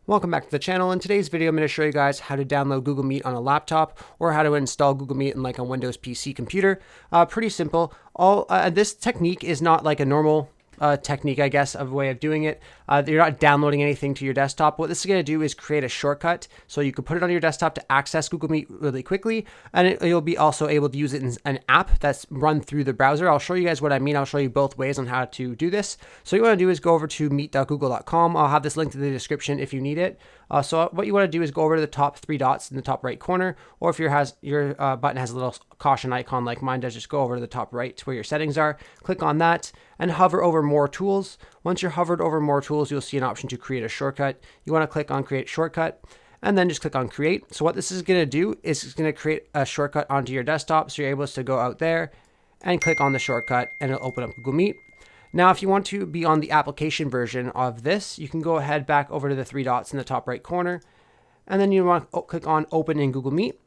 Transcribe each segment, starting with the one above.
Welcome back to the channel. In today's video, I'm going to show you guys how to download Google Meet on a laptop or how to install Google Meet in like a Windows PC computer. Pretty simple. This technique is not like a normal technique, I guess, of a way of doing it. You're not downloading anything to your desktop. What this is going to do is create a shortcut so you can put it on your desktop to access Google Meet really quickly, and you'll be also able to use it in an app that's run through the browser. I'll show you guys what I mean. I'll show you both ways on how to do this. So what you want to do is go over to meet.google.com. I'll have this linked in the description if you need it. So what you want to do is go over to the top three dots in the top right corner, or if your button has a little caution icon like mine does, just go over to the top right to where your settings are. Click on that and hover over more tools. Once you're hovered over more tools, you'll see an option to create a shortcut. You want to click on create shortcut and then just click on create. So what this is going to do is it's going to create a shortcut onto your desktop. So you're able to go out there and click on the shortcut and it'll open up Google Meet. Now, if you want to be on the application version of this, you can go ahead back over to the three dots in the top right corner, and then you want to click on Open in Google Meet.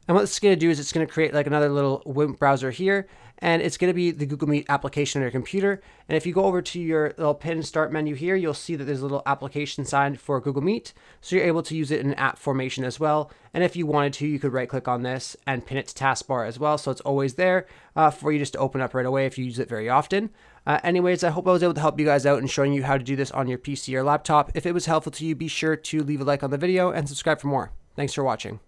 And what this is going to do is it's going to create like another little web browser here, and it's going to be the Google Meet application on your computer. And if you go over to your little pin start menu here, you'll see that there's a little application sign for Google Meet. So you're able to use it in app formation as well. And if you wanted to, you could right click on this and pin it to taskbar as well. So it's always there for you just to open up right away if you use it very often. Anyways, I hope I was able to help you guys out in showing you how to do this on your PC or laptop. If it was helpful to you, be sure to leave a like on the video and subscribe for more. Thanks for watching.